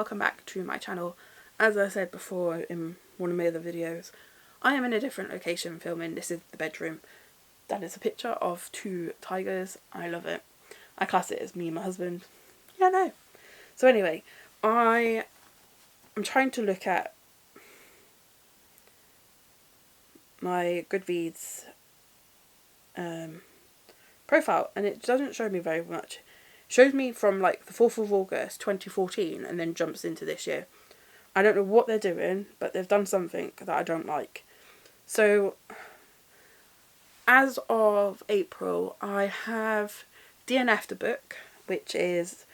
welcome back to my channel. As I said before in one of my other videos, I am in a different location filming. This is the bedroom. That is a picture of two tigers. I love it. I class it as me and my husband. Yeah, no. So anyway, I am trying to look at my Goodreads profile, and it doesn't show me very much. It shows me from like the 4th of August 2014 and then jumps into this year. I don't know what they're doing, but they've done something that I don't like. So as of April, I have DNF'd a book, which is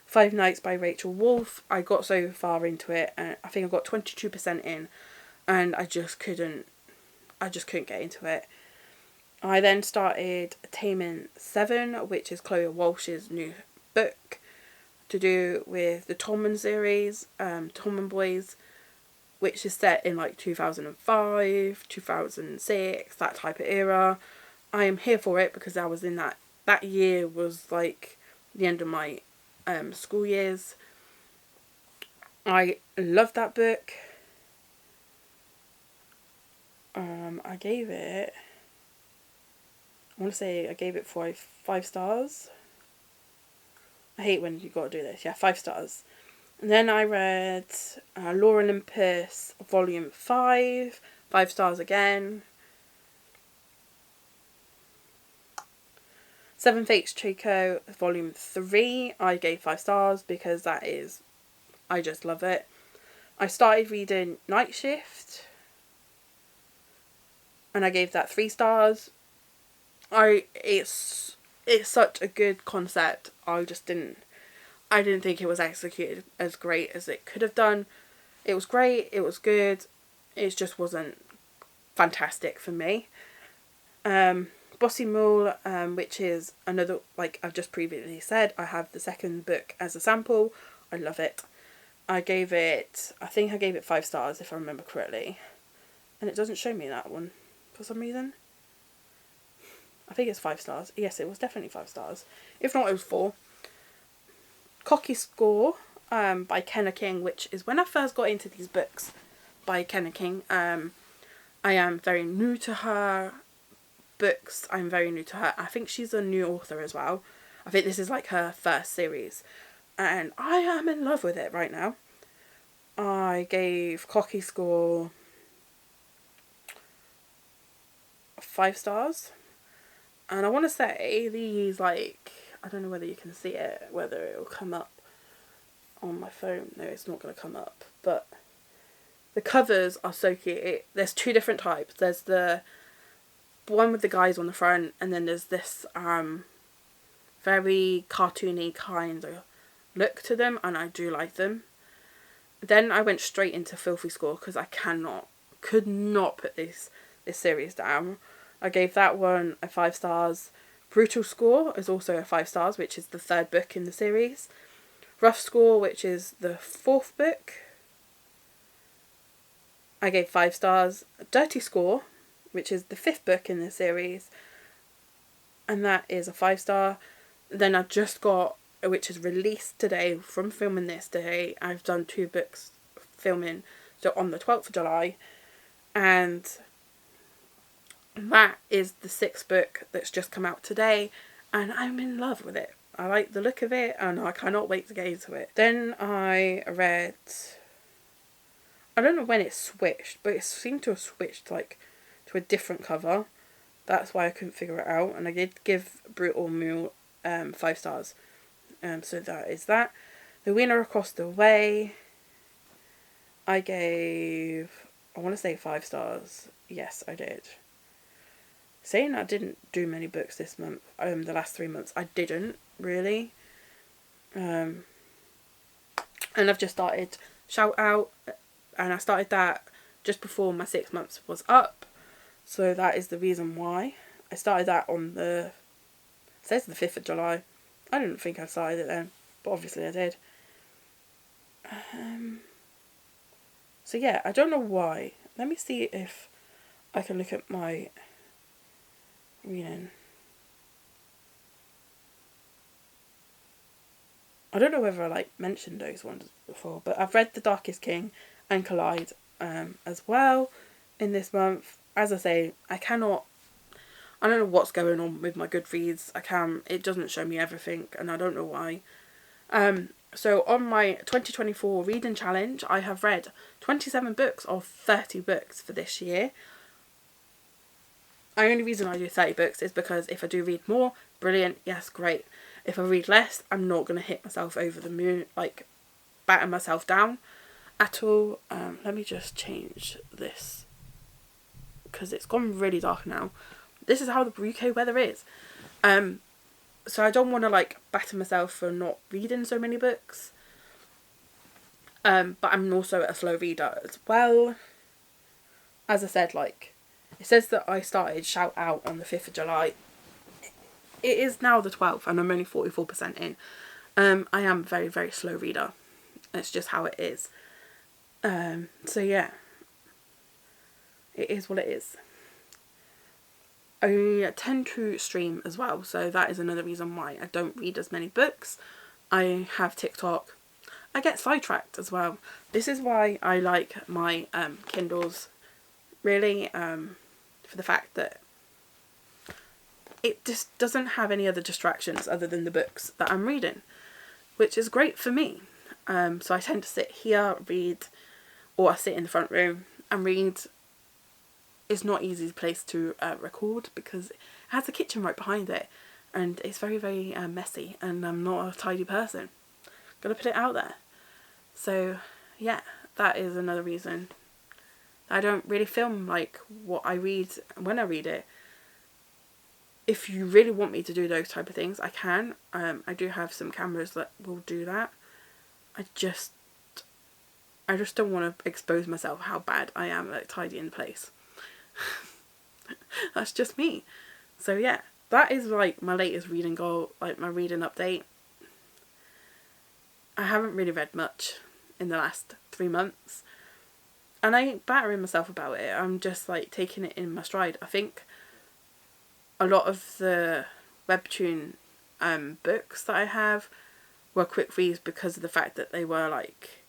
Five Nights by Rachel Wolf. I got so far into it, and I think I got 22% in, and I just couldn't get into it. I then started Taming 7, which is Chloe Walsh's new book to do with the Tolman series, Tolman Boys, which is set in like 2005, 2006, that type of era. I am here for it because I was in that year was like the end of my school years. I loved that book. I gave it, I want to say I gave it 5 stars. I hate when you got to do this. Yeah, 5 stars. And then I read Lore Olympus Volume 5, 5 stars again. Seven Fates Chico Volume 3, I gave 5 stars because I just love it. I started reading Night Shift, and I gave that 3 stars. It's such a good concept. I didn't think it was executed as great as it could have done. It was great, it was good, it just wasn't fantastic for me. Bossy Mule, which is another, like I've just previously said, I have the second book as a sample. I love it. I think I gave it 5 stars if I remember correctly. And it doesn't show me that one for some reason. I think it's 5 stars. Yes, it was definitely 5 stars. If not, it was 4. Cocky Score by Kenna King, which is when I first got into these books by Kenna King. I am very new to her books. I'm very new to her. I think she's a new author as well. I think this is like her first series. And I am in love with it right now. I gave Cocky Score 5 stars. And I want to say these, like, I don't know whether you can see it, whether it will come up on my phone. No, it's not going to come up. But the covers are so cute. There's 2 different types. There's the one with the guys on the front, and then there's this very cartoony kind of look to them, and I do like them. Then I went straight into Filthy Score because I could not put this series down. I gave that one a 5 stars. Brutal Score is also a 5 stars, which is the 3rd book in the series. Rough Score, which is the 4th book, I gave 5 stars. Dirty Score, which is the 5th book in the series, and that is a 5 star. Then I've just got, which is released today from filming this day, I've done 2 books filming, so on the 12th of July, and that is the 6th book that's just come out today, and I'm in love with it. I like the look of it, and I cannot wait to get into it. Then I read, I don't know when it switched, but it seemed to have switched like to a different cover. That's why I couldn't figure it out, and I did give Brutal Mule 5 stars. So that is that. The Winner Across the Way, I gave, I want to say 5 stars. Yes, I did. Saying I didn't do many books this month, the last 3 months, I didn't really. And I've just started Shout Out, and I started that just before my 6 months was up. So that is the reason why. I started that on it says the 5th of July. I didn't think I started it then, but obviously I did. So yeah, I don't know why. Let me see if I can look at my reading. I don't know whether I like mentioned those ones before, but I've read The Darkest King and Collide as well in this month. As I say, I don't know what's going on with my Goodreads. It doesn't show me everything, and I don't know why. So on my 2024 reading challenge, I have read 27 books of 30 books for this year. The only reason I do 30 books is because if I do read more, brilliant, yes, great. If I read less, I'm not going to hit myself over the moon, like batter myself down at all. Let me just change this because it's gone really dark now. This is how the UK weather is. So I don't want to like batter myself for not reading so many books. But I'm also a slow reader as well. As I said, like, it says that I started Shout Out on the 5th of July. It is now the 12th and I'm only 44% in. I am a very, very slow reader. It's just how it is. So yeah. It is what it is. I tend to stream as well, so that is another reason why I don't read as many books. I have TikTok. I get sidetracked as well. This is why I like my Kindles, really, for the fact that it just doesn't have any other distractions other than the books that I'm reading, which is great for me. So I tend to sit here, read, or I sit in the front room and read. It's not an easy place to record because it has a kitchen right behind it and it's very, very messy, and I'm not a tidy person. Gotta put it out there. So yeah, that is another reason I don't really film like what I read when I read it. If you really want me to do those type of things, I can. I do have some cameras that will do that. I just don't want to expose myself how bad I am at tidying place. That's just me. So yeah, that is like my latest reading goal, like my reading update. I haven't really read much in the last 3 months, and I ain't battering myself about it. I'm just like taking it in my stride. I think a lot of the webtoon books that I have were quick reads because of the fact that they were like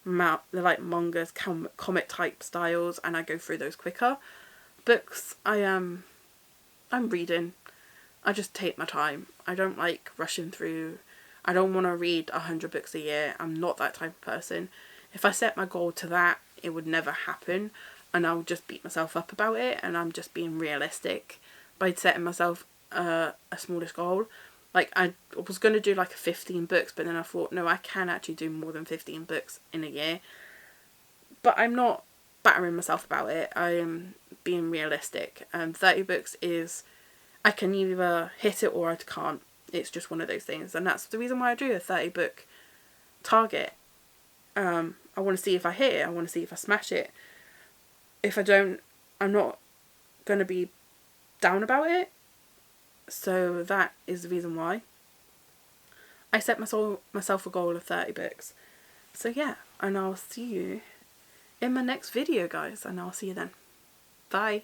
they're like mangas, comic type styles, and I go through those quicker. Books I'm reading. I just take my time. I don't like rushing through. I don't want to read 100 books a year. I'm not that type of person. If I set my goal to that, it would never happen, and I'll just beat myself up about it, and I'm just being realistic by setting myself a smallish goal. Like, I was going to do like 15 books, but then I thought, no, I can actually do more than 15 books in a year. But I'm not battering myself about it. I am being realistic. 30 books is, I can either hit it or I can't. It's just one of those things, and that's the reason why I do a 30 book target. I want to see if I hit it. I want to see if I smash it. If I don't, I'm not going to be down about it. So that is the reason why I set myself a goal of 30 books. So yeah, and I'll see you in my next video, guys, and I'll see you then. Bye.